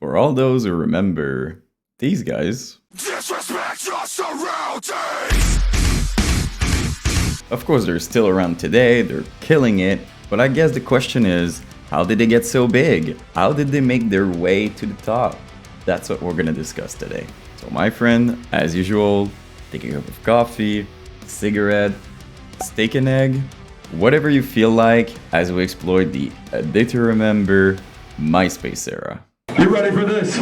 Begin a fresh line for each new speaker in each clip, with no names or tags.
For all those who remember these guys.
Disrespect your surroundings!
Of course, they're still around today, they're killing it, but I guess the question is, how did they get so big? How did they make their way to the top? That's what we're gonna discuss today. So my friend, as usual, take a cup of coffee, cigarette, steak and egg, whatever you feel like as we explore the A Day to Remember MySpace era.
You ready for this?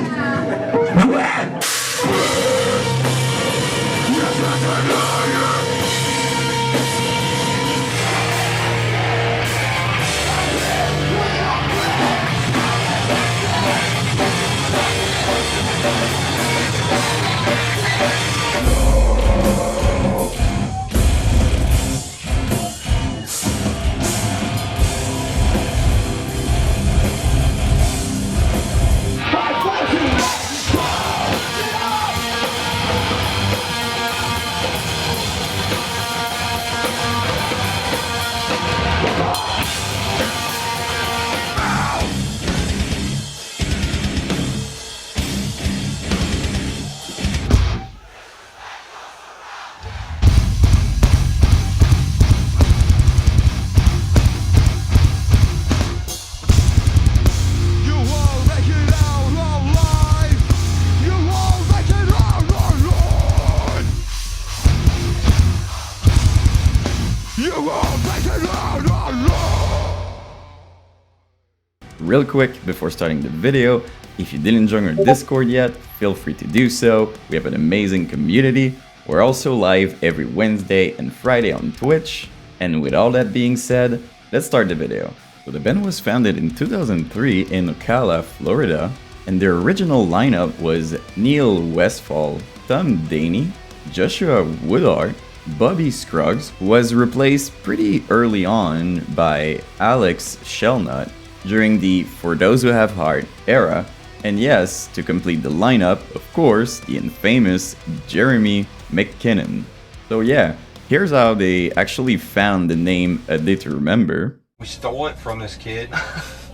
Real quick, before starting the video, if you didn't join our Discord yet, feel free to do so. We have an amazing community. We're also live every Wednesday and Friday on Twitch. And with all that being said, let's start the video. So the band was founded in 2003 in Ocala, Florida, and their original lineup was Neil Westfall, Tom Daney, Joshua Woodard, Bobby Scruggs, who was replaced pretty early on by Alex Shellnut during the For Those Who Have Heart era, and yes, to complete the lineup, of course, the infamous Jeremy McKinnon. So yeah, here's how they actually found the name A Day to Remember.
We stole it from this kid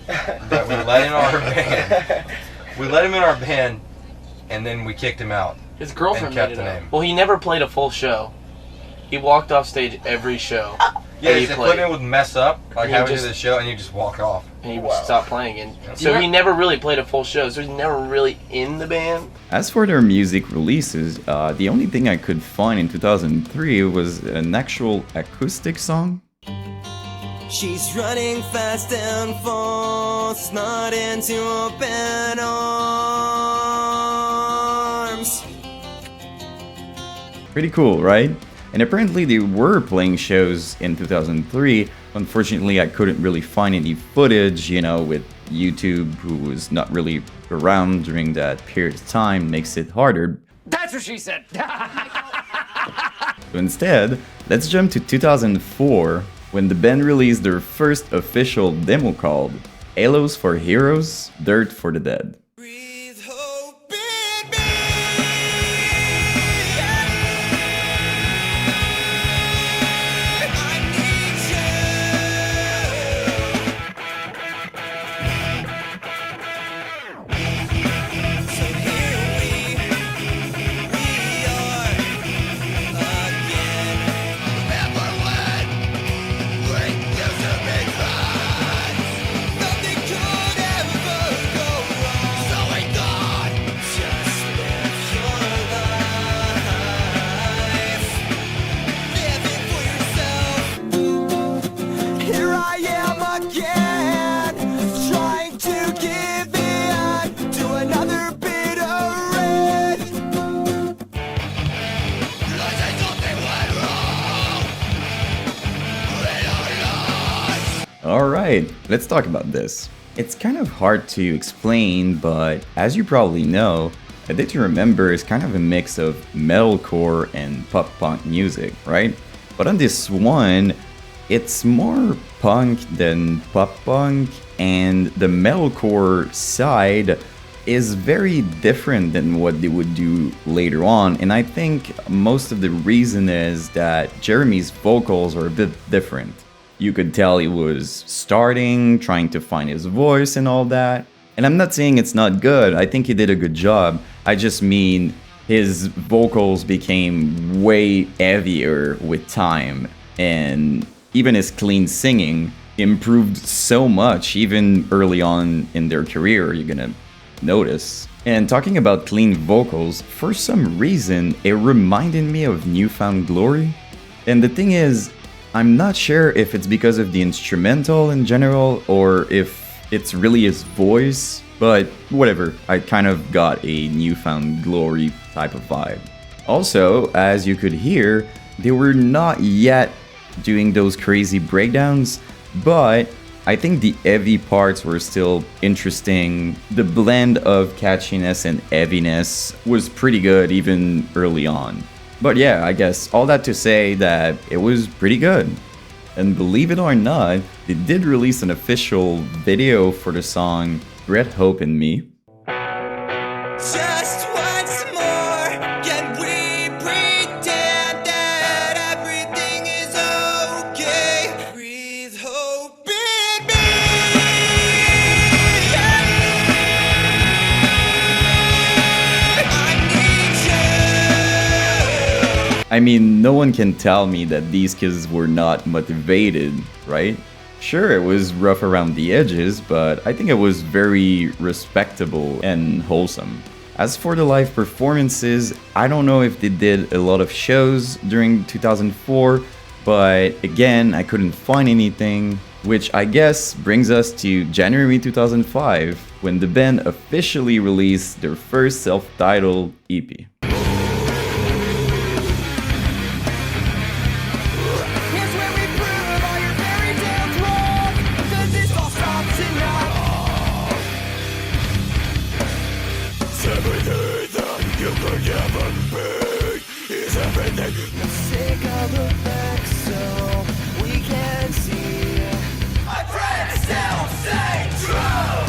that we let in our band. We let him in our band, and then we kicked him out.
His girlfriend
and kept
made it
the
up.
name.
Well, he never played a full show. He walked off stage every show.
Yeah,
he
his equipment would mess up, like
And he
halfway
just-
through the show, and you just walk off.
and he would stop playing. And
Yeah.
so he never really played a full show. So he's never really in the band.
As for their music releases, the only thing I could find in 2003 was an actual acoustic song.
She's running fast and falls, not into open arms.
Pretty cool, right? And apparently they were playing shows in 2003. Unfortunately, I couldn't really find any footage, you know, with YouTube, who was not really around during that period of time, makes it harder.
That's what she said.
So instead, let's jump to 2004, when the band released their first official demo called Halos for Heroes, Dirt for the Dead.
Breathe hope in me. I need you. So here we are again. Remember when we used to be friends? Nothing could ever go wrong. So we thought, just live your life, living for yourself. Here I am again, trying to give in to another bit of red. Like I thought they went wrong with our lives.
Alright, let's talk about this. It's kind of hard to explain, but as you probably know, A Day to Remember is kind of a mix of metalcore and pop-punk music, right? But on this one, it's more punk than pop-punk, and the metalcore side is very different than what they would do later on, and I think most of the reason is that Jeremy's vocals are a bit different. You could tell he was starting, trying to find his voice and all that, And I'm not saying it's not good, I think he did a good job. I just mean his vocals became way heavier with time, and even his clean singing improved so much, even early on in their career, you're gonna notice. And talking about clean vocals, for some reason, it reminded me of New Found Glory. And the thing is, I'm not sure if it's because of the instrumental in general, or if it's really his voice, but whatever, I kind of got a New Found Glory type of vibe. Also, as you could hear, they were not yet doing those crazy breakdowns, but I think the heavy parts were still interesting. The blend of catchiness and heaviness was pretty good even early on. But yeah, I guess all that to say that it was pretty good. And believe it or not, they did release an official video for the song Red Hope in Me.
Just once more, can we pretend that everything is okay? Breathe hope in me. I need you.
I mean, no one can tell me that these kids were not motivated, right? Sure, it was rough around the edges, but I think it was very respectable and wholesome. As for the live performances, I don't know if they did a lot of shows during 2004, but again, I couldn't find anything, which I guess brings us to January 2005, when the band officially released their first self-titled EP.
Here's where we prove all your fairy tales wrong, 'cause this all stops enough.
Everything that you could ever be is everything.
Take a look back so we can see our friends still stay true.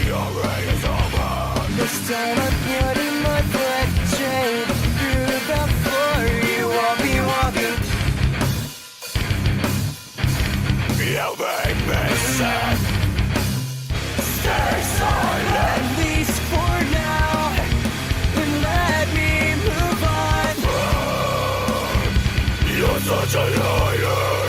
Your reign is over.
This time I'm putting my foot straight through the floor. You won't be walking.
You make me sad. Stay silent.
At least for now, and let me move on.
You're such a liar.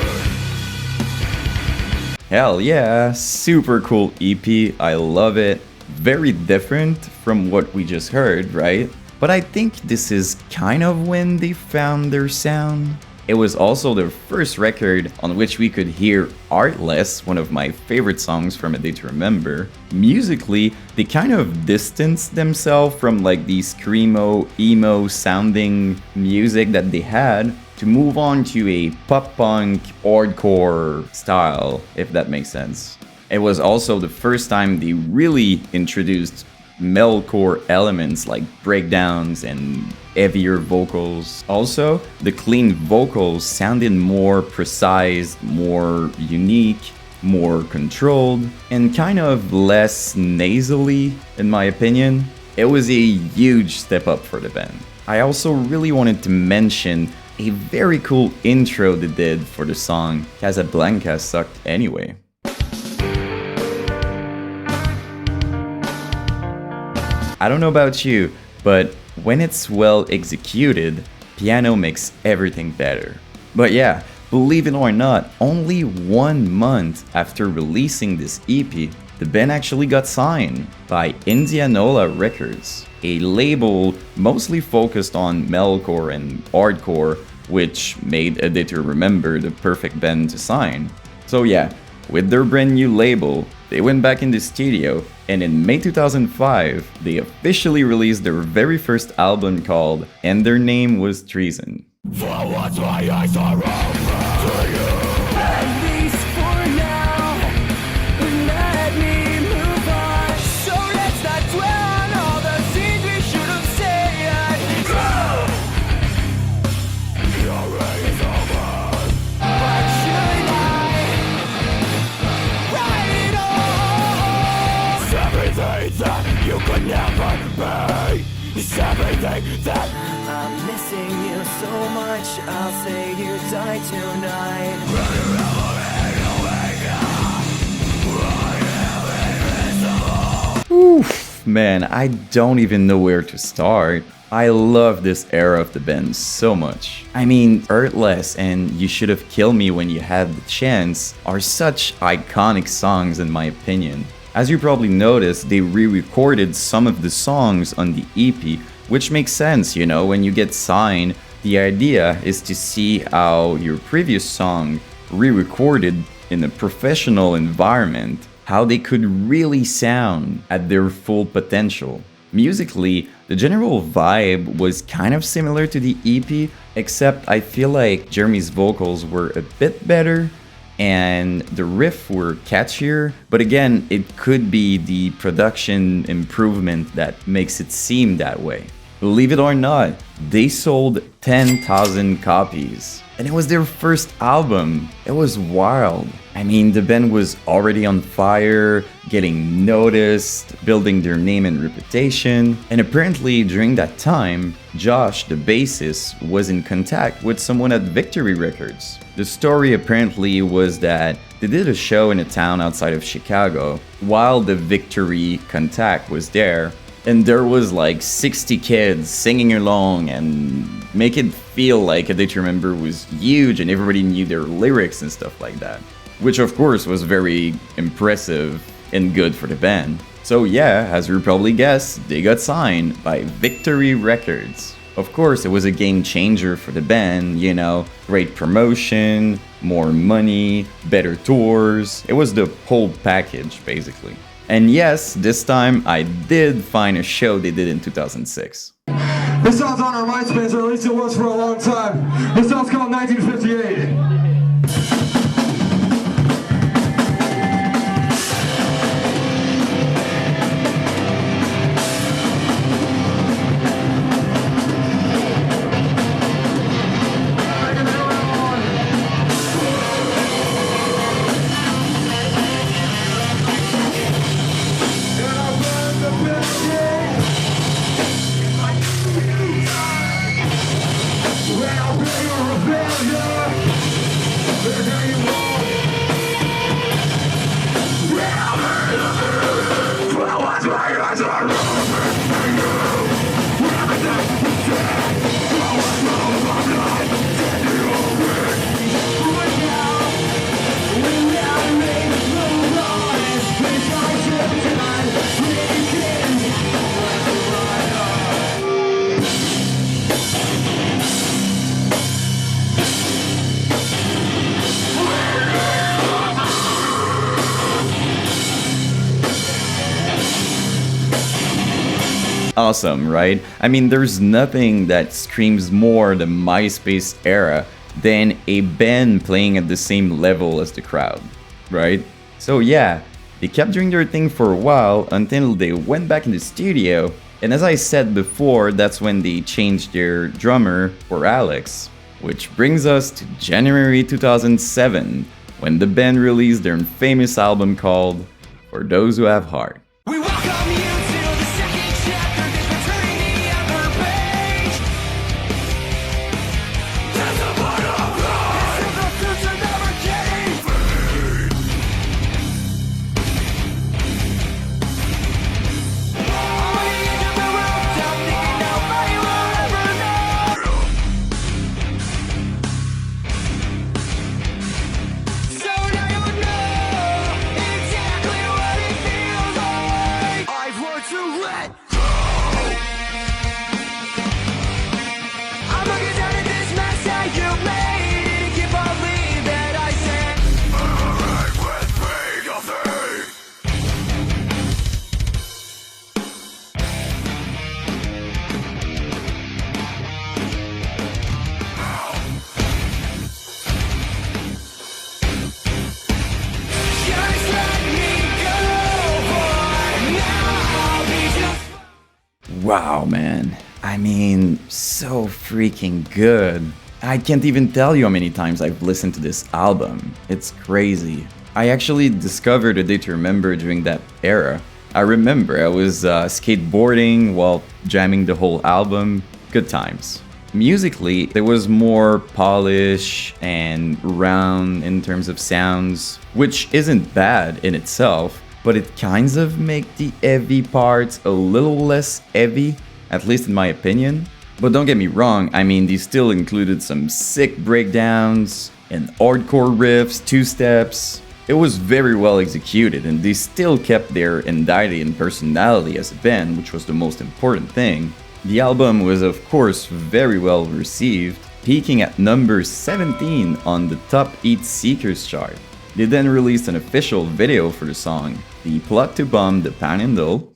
Hell yeah, super cool EP, I love it. Very different from what we just heard, right? But I think this is kind of when they found their sound. It was also their first record on which we could hear Artless, one of my favorite songs from A Day to Remember. Musically, they kind of distanced themselves from like the screamo, emo sounding music that they had to move on to a pop-punk, hardcore style, if that makes sense. It was also the first time they really introduced metalcore elements like breakdowns and heavier vocals. Also, the clean vocals sounded more precise, more unique, more controlled, and kind of less nasally, in my opinion. It was a huge step up for the band. I also really wanted to mention a very cool intro they did for the song Casablanca Sucked Anyway. I don't know about you, but when it's well executed, piano makes everything better. But yeah, believe it or not, only 1 month after releasing this EP, the band actually got signed by Indianola Records, a label mostly focused on metalcore and hardcore, which made A Day to Remember the perfect band to sign. So yeah, with their brand new label, they went back in the studio, and in May 2005, they officially released their very first album called And Their Name Was Treason.
For once my eyes are open to you.
At least for now, and let me move on. So let's not dwell on all the things we should have said.
Your reign is over.
But should I write it all?
It's everything that you could never be. It's everything that
I'm missing you so much, I'll say you died tonight.
Oof, man, I don't even know where to start. I love this era of the band so much. I mean, Earthless and You Should Have Killed Me When You Had the Chance are such iconic songs in my opinion. As you probably noticed, they re-recorded some of the songs on the EP, which makes sense, you know, when you get signed, the idea is to see how your previous song re-recorded in a professional environment, how they could really sound at their full potential. Musically, the general vibe was kind of similar to the EP, except I feel like Jeremy's vocals were a bit better and the riffs were catchier, but again, it could be the production improvement that makes it seem that way. Believe it or not, they sold 10,000 copies. And it was their first album. It was wild. I mean, the band was already on fire, getting noticed, building their name and reputation. And apparently during that time, Josh, the bassist, was in contact with someone at Victory Records. The story apparently was that they did a show in a town outside of Chicago while the Victory contact was there. And there was like 60 kids singing along and make it feel like A Day to Remember was huge and everybody knew their lyrics and stuff like that. Which of course was very impressive and good for the band. So yeah, as you probably guessed, they got signed by Victory Records. Of course, it was a game changer for the band, you know, great promotion, more money, better tours. It was the whole package basically. And yes, this time I did find a show they did in 2006.
This song's on our MySpace, or at least it was for a long time. This song's called 1958.
Awesome, right? I mean, there's nothing that screams more the MySpace era than a band playing at the same level as the crowd, right? So yeah, they kept doing their thing for a while until they went back in the studio, and as I said before, that's when they changed their drummer for Alex. Which brings us to January 2007, when the band released their famous album called For Those Who Have Heart.
We welcome you to the second chapter. This will turn the other page. There's a part of life. This is the future never came. On the edge of the rooftop, thinking nobody will ever know. So now you know exactly what it feels like. I've learned to let go. I'm looking down at this mess that you made, and you can't believe that I said
Alright with me, you'll see.
just let me go, boy. Now I'll be just
Wow, man. I mean, so freaking good. I can't even tell you how many times I've listened to this album. It's crazy. I actually discovered A Day to Remember during that era. I remember I was skateboarding while jamming the whole album. Good times. Musically, there was more polish and round in terms of sounds, which isn't bad in itself. but it kinds of make the heavy parts a little less heavy, at least in my opinion. But don't get me wrong, I mean, these still included some sick breakdowns and hardcore riffs, two-steps. It was very well executed, and they still kept their identity and personality as a band, which was the most important thing. The album was of course very well received, peaking at number 17 on the Top 8 Seekers chart. They then released an official video for the song, The Plot to Bomb the Panhandle.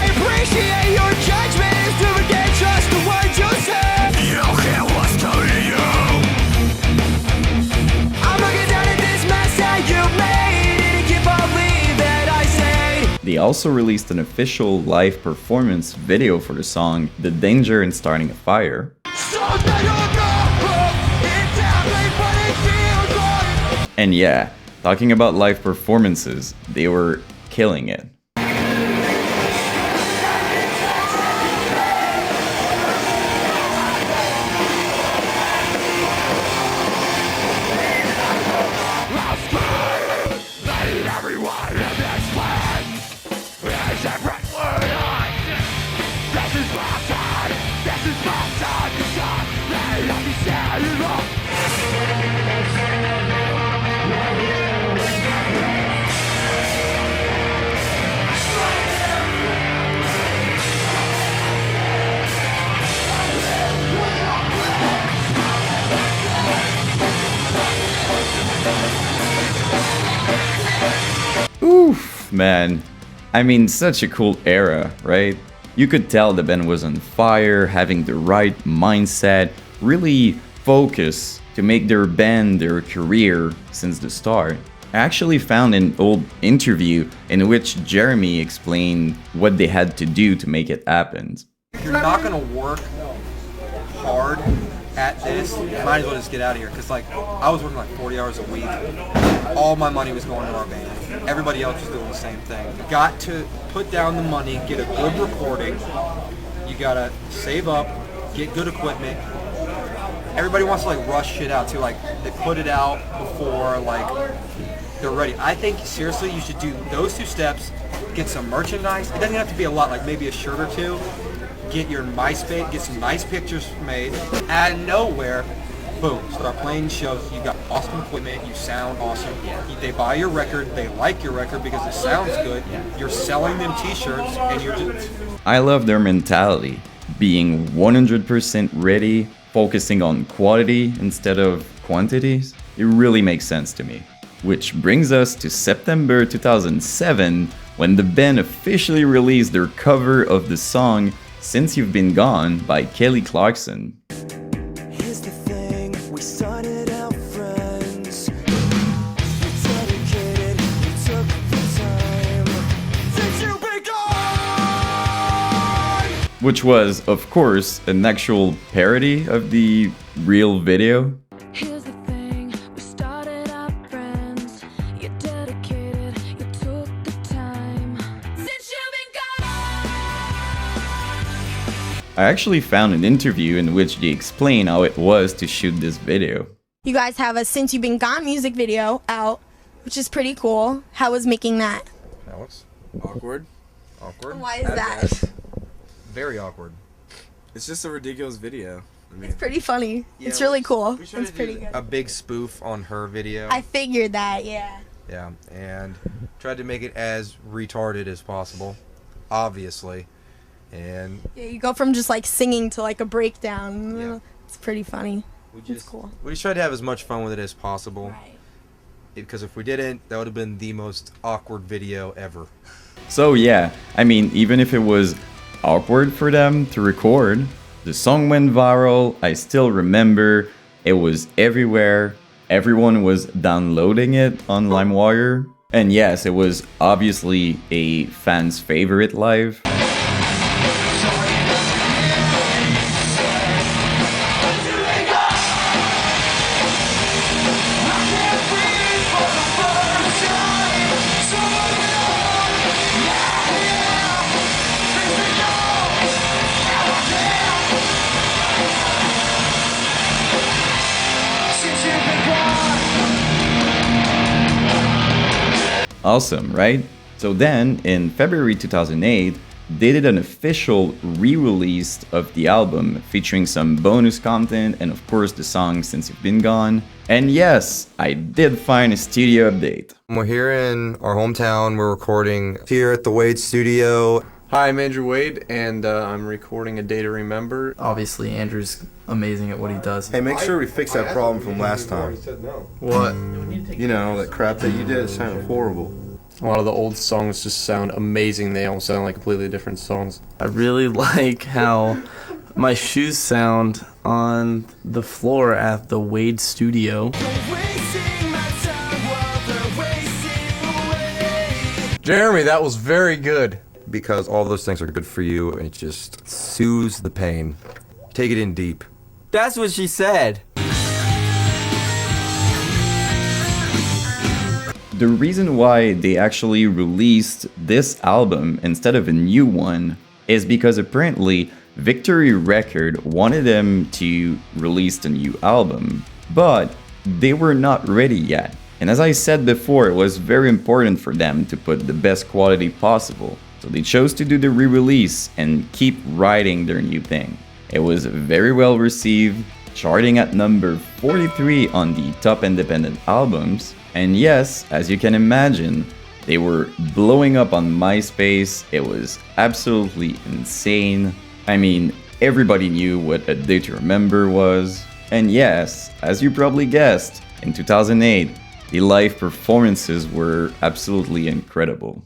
Appreciate your judgments, never get trust the words you say.
You hear what's telling you.
I'm looking down at this mess that you made, and you can't believe that I say.
They also released an official live performance video for the song The Danger in Starting a Fire.
So that you're wrong, it's happening, but it feels right.
And yeah, talking about live performances, they were killing it.
Everyone in this place is everything. This is my time. This is my time to shine. Let me stand up.
Oof, man. I mean, such a cool era, right? You could tell the band was on fire, having the right mindset, really focus to make their band their career since the start. I actually found an old interview in which Jeremy explained what they had to do to make it happen.
If you're not gonna work hard at this, you might as well just get out of here. Cause like, I was working like 40 hours a week. All my money was going to our band. Everybody else was doing the same thing. You got to put down the money, get a good recording. You gotta save up, get good equipment. Everybody wants to like rush shit out too. Like, they put it out before like they're ready. I think seriously, you should do those two steps. Get some merchandise. It doesn't have to be a lot, like maybe a shirt or two. Get your MySpace, get some nice pictures made. Out of nowhere, boom, start playing shows. You got awesome equipment, you sound awesome. They buy your record, they like your record because it sounds good. You're selling them t-shirts and you're just...
I love their mentality, being 100% ready, focusing on quality instead of quantities. It really makes sense to me. Which brings us to September 2007, when the band officially released their cover of the song Since You've Been Gone by Kelly Clarkson.
Here's the thing, we started out friends. You dedicated, you took the time. Since you've been gone!
Which was, of course, an actual parody of the real video.
Here's the thing, we started out friends. You dedicated, you took the time. Since you've been gone.
I actually found an interview in which they explain how it was to shoot this video.
You guys have a Since You've Been Gone music video out, which is pretty cool. How was making that?
That was awkward. Awkward.
Why is that?
Very awkward.
It's just a ridiculous video. I mean,
It's pretty funny.
Yeah,
It's really cool.
We tried
It's
to
pretty
do
good.
a big spoof on her video.
I figured that, yeah.
Yeah, and tried to make it as retarded as possible, obviously. And
Yeah, you go from just like singing to like a breakdown.
Yeah.
It's pretty funny.
we
It's
just
cool.
we just tried to have as much fun with it as possible.
Right.
Because if we didn't, that would have been the most awkward video ever.
So yeah, I mean, even if it was awkward for them to record, the song went viral. I still remember it was everywhere. Everyone was downloading it on LimeWire. And yes, it was obviously a fan's favorite live. Awesome, right? So then, in February 2008, they did an official re-release of the album featuring some bonus content and of course the song Since You've Been Gone. And yes, I did find a studio update.
We're here in our hometown. We're recording here at the Wade studio.
Hi, I'm Andrew Wade, and I'm recording A Day to Remember.
Obviously, Andrew's amazing at what he does.
Hey, make sure we fix that problem from last time.
What?
You know, that crap that you did sounded horrible.
A lot of the old songs just sound amazing. They all sound like completely different songs.
I really like how my shoes sound on the floor at the Wade studio.
Jeremy, that was very good.
Because all those things are good for you, and it just soothes the pain. Take it in deep.
That's what she said.
The reason why they actually released this album instead of a new one is because apparently Victory Record wanted them to release the new album, but they were not ready yet. And as I said before, it was very important for them to put the best quality possible. So they chose to do the re-release and keep writing their new thing. It was very well received, charting at number 43 on the top independent albums. And yes, as you can imagine, they were blowing up on MySpace. It was absolutely insane. I mean, everybody knew what A Day to Remember was. And yes, as you probably guessed, in 2008, the live performances were absolutely incredible.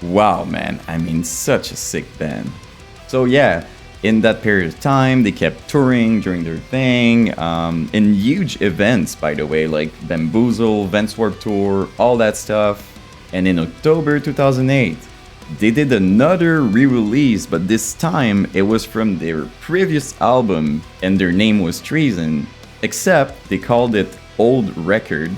Wow, man, I mean, such a sick band. So yeah, in that period of time, they kept touring during their thing, in huge events, by the way, like Bamboozle, Vents Warped Tour, all that stuff. And in October 2008, they did another re-release, but this time it was from their previous album, and their name was Treason, except they called it Old Record.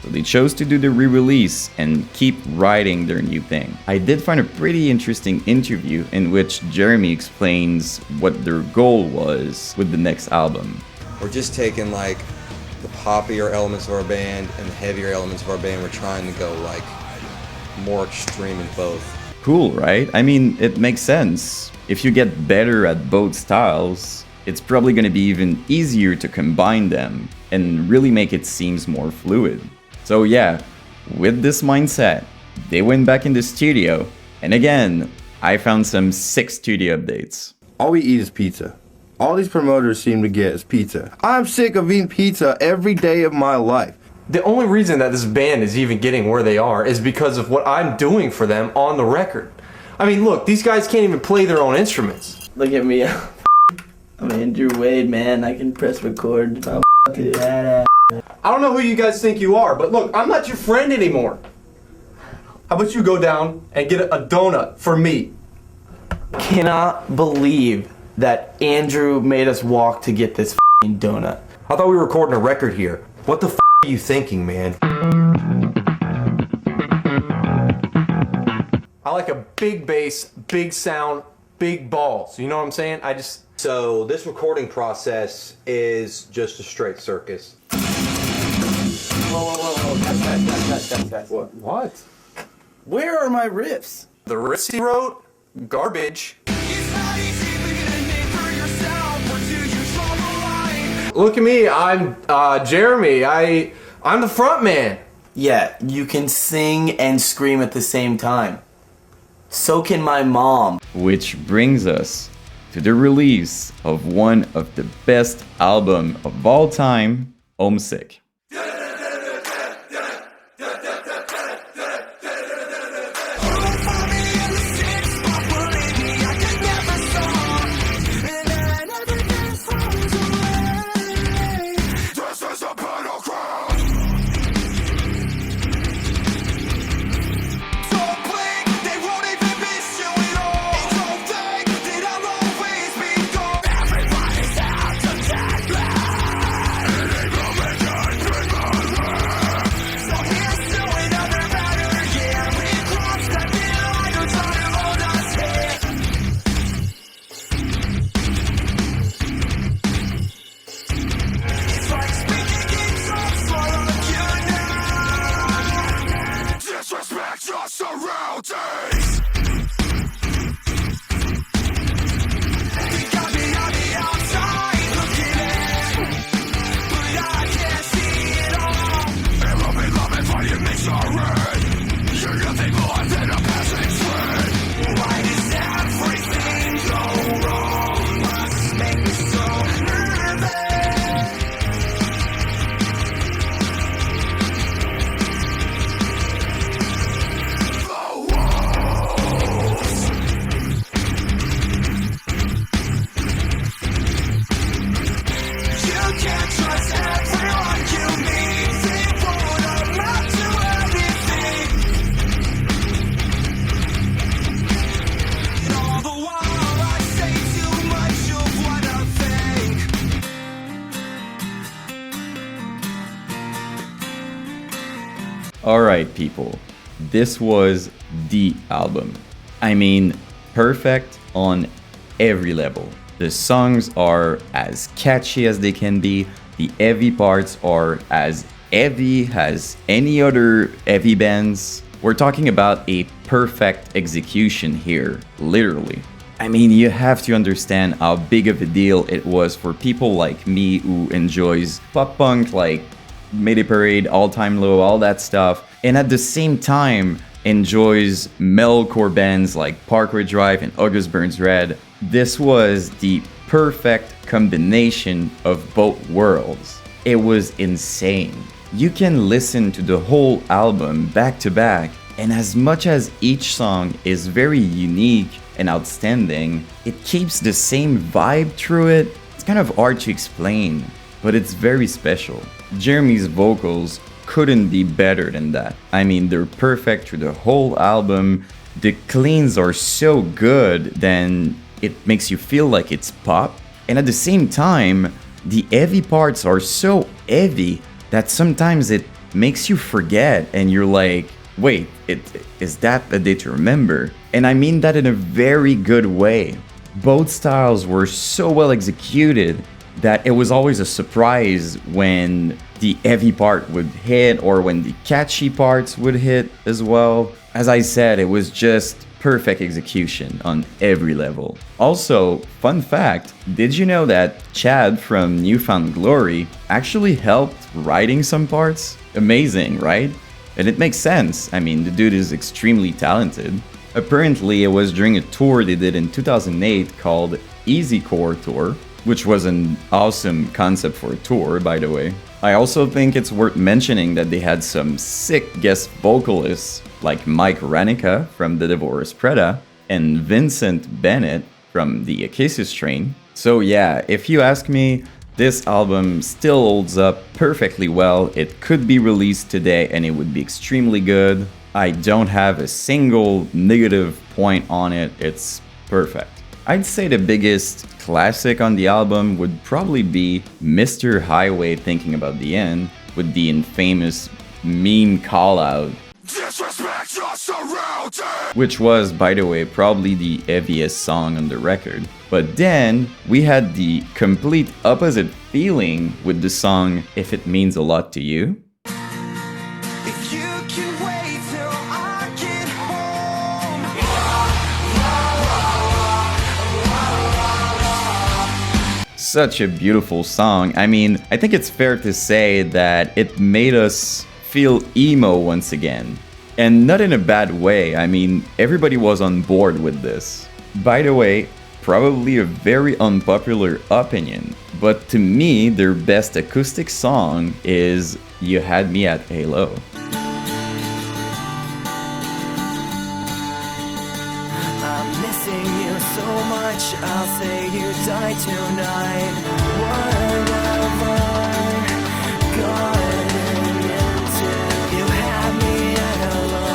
So they chose to do the re-release and keep writing their new thing. I did find a pretty interesting interview in which Jeremy explains what their goal was with the next album.
We're just taking like the poppier elements of our band and the heavier elements of our band. We're trying to go like more extreme in both.
Cool, right? I mean, it makes sense. If you get better at both styles, it's probably going to be even easier to combine them and really make it seem more fluid. So yeah, with this mindset, they went back in the studio, and again, I found some sick studio updates.
All we eat is pizza. All these promoters seem to get is pizza. I'm sick of eating pizza every day of my life.
The only reason that this band is even getting where they are is because of what I'm doing for them on the record. I mean, look, these guys can't even play their own instruments.
Look at me. I'm Andrew Wade, man. I can press record. I'm fucking badass.
I don't know who you guys think you are, but look, I'm not your friend anymore. How about you go down and get a donut for me?
Cannot believe that Andrew made us walk to get this f***ing donut.
I thought we were recording a record here. What the f*** are you thinking, man?
I like a big bass, big sound, big balls. You know what I'm saying?
So this recording process is just a straight circus.
Whoa. Guys.
What?
Where are my riffs?
The riffs he wrote? Garbage.
It's not easy picking a name for yourself, or do you draw the line?
Look at me, I'm Jeremy. I'm the front man.
Yeah, you can sing and scream at the same time. So can my mom.
Which brings us to the release of one of the best albums of all time, Homesick. Alright people, this was the album. I mean, perfect on every level. The songs are as catchy as they can be, the heavy parts are as heavy as any other heavy bands. We're talking about a perfect execution here, literally. I mean, you have to understand how big of a deal it was for people like me who enjoys pop punk like Mayday Parade, All Time Low, all that stuff, and at the same time enjoys metalcore bands like Parkway Drive and August Burns Red. This was the perfect combination of both worlds. It was insane. You can listen to the whole album back to back, and as much as each song is very unique and outstanding, it keeps the same vibe through it. It's kind of hard to explain, but it's very special. Jeremy's vocals couldn't be better than that. I mean, they're perfect through the whole album. The cleans are so good, then it makes you feel like it's pop. And at the same time, the heavy parts are so heavy that sometimes it makes you forget and you're like, wait, is that a day to remember? And I mean that in a very good way. Both styles were so well executed that it was always a surprise when the heavy part would hit or when the catchy parts would hit as well. As I said, it was just perfect execution on every level. Also, fun fact, did you know that Chad from Newfound Glory actually helped writing some parts? Amazing, right? And it makes sense. I mean, the dude is extremely talented. Apparently, it was during a tour they did in 2008 called Easy Core Tour, which was an awesome concept for a tour, by the way. I also think it's worth mentioning that they had some sick guest vocalists like Mike Ranica from The Divorce Preda and Vincent Bennett from the Acacia Strain. So yeah, if you ask me, this album still holds up perfectly well. It could be released today and it would be extremely good. I don't have a single negative point on it. It's perfect. I'd say the biggest classic on the album would probably be Mr. Highway Thinking About the End with the infamous meme call-out, which was, by the way, probably the heaviest song on the record. But then we had the complete opposite feeling with the song If It Means a Lot to You. such a beautiful song. I mean, I think it's fair to say that it made us feel emo once again. And not in a bad way. I mean, everybody was on board with this. By the way, probably a very unpopular opinion, but to me, their best acoustic song is You Had Me at Halo.
I'm missing you so much, I'll say you died tonight. What have I gotten into? You had me at hello.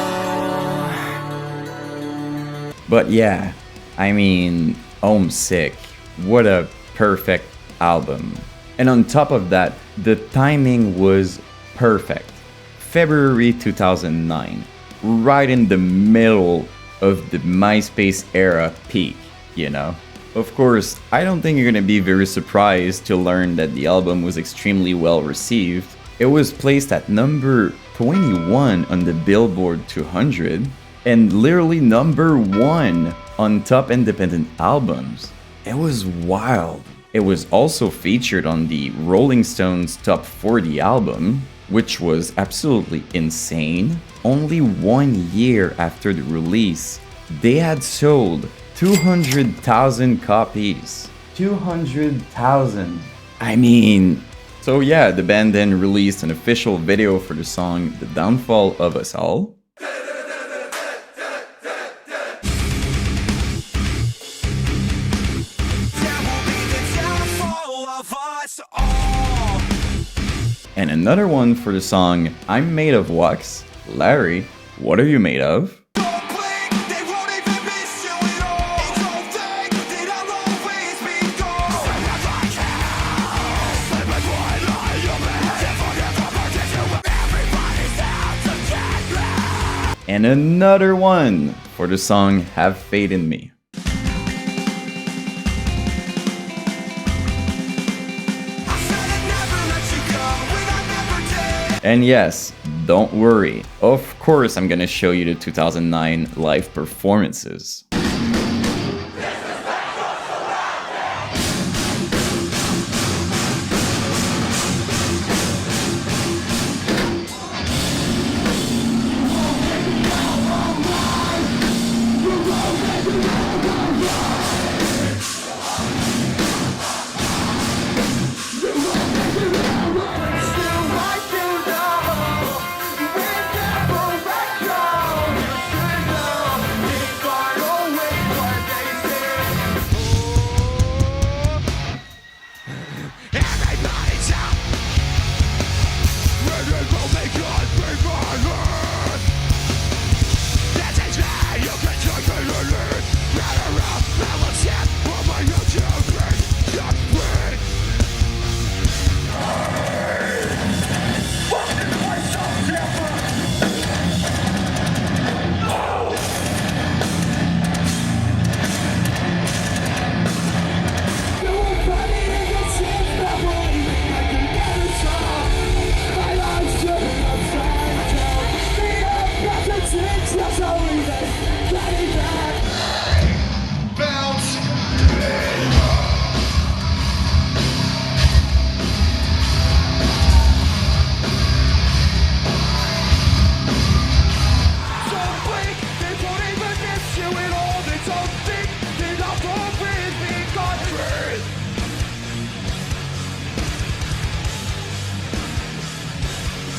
But yeah, I mean, Homesick, what a perfect album. And on top of that, the timing was perfect. February 2009, right in the middle of the MySpace era peak, you know? Of course, I don't think you're gonna be very surprised to learn that the album was extremely well received. It was placed at number 21 on the Billboard 200 and literally number 1 on top independent albums. It was wild. It was also featured on the Rolling Stones Top 40 album, which was absolutely insane. Only 1 year after the release, they had sold 200,000 copies. 200,000. I mean, so yeah, the band then released an official video for the song The Downfall of Us All. And another one for the song I'm Made of Wax. Larry, what are you made of? And another one for the song Have Faith in Me. And yes, don't worry, of course I'm gonna show you the 2009 live performances.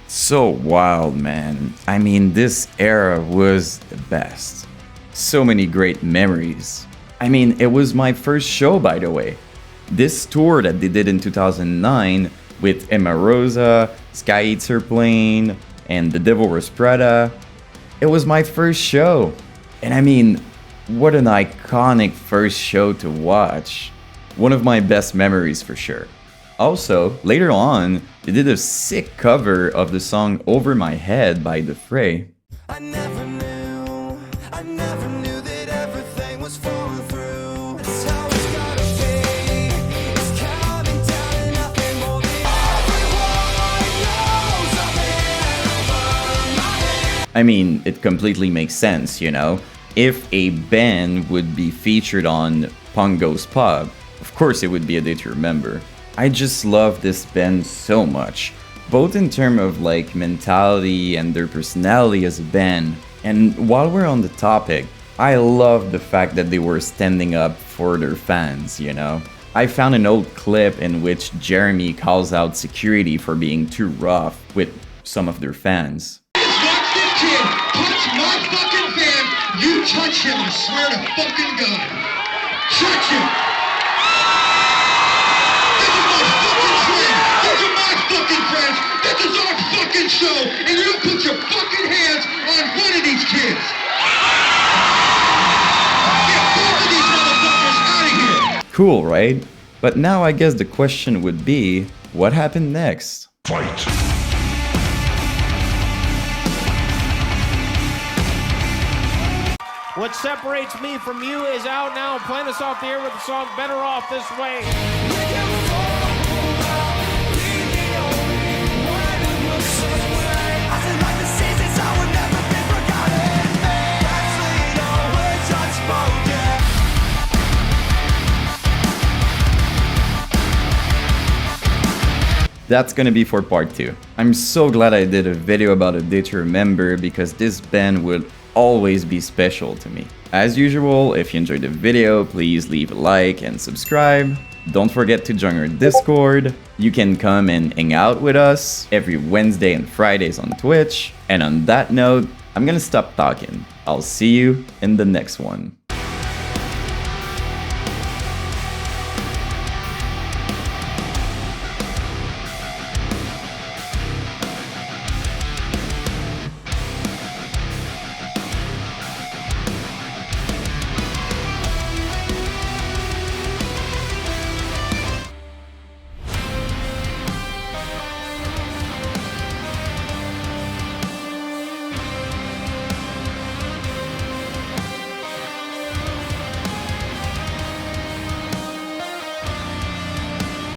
So wild, man. I mean, this era was the best. So many great memories. I mean, it was my first show, by the way. This tour that they did in 2009 with Emma Rosa, Sky Eats Her Plane, and The Devil Wears Prada, it was my first show. And I mean, what an iconic first show to watch. One of my best memories for sure. Also, later on, they did a sick cover of the song Over My Head by The Fray.
I never knew that everything was falling through. It's how it's gotta be. It's coming down to nothing more than everyone knows I'm in over my head.
I mean, it completely makes sense, you know? If a band would be featured on Pongo's Pub, of course it would be A Day to Remember. I just love this band so much, both in terms of like mentality and their personality as a band. And while we're on the topic, I love the fact that they were standing up for their fans, you know? I found an old clip in which Jeremy calls out security for being too rough with some of their fans.
Watch this kid touch my fucking fan. You touch him, I swear to fucking God. Touch him. This is my fucking friend. These are my fucking friends. This is our fucking show. And you put your fucking hands on one of these kids. Get both of these motherfuckers out of here.
Cool, right? But now I guess the question would be, what happened next?
Fight.
What separates me from you is out now, playing us off the air with the song Better Off This Way.
That's gonna be for part 2. I'm so glad I did a video about A Day to Remember because this band will always be special to me. As usual, if you enjoyed the video, please leave a like and subscribe. Don't forget to join our Discord. You can come and hang out with us every Wednesday and Fridays on Twitch. And on that note, I'm gonna stop talking. I'll see you in the next one.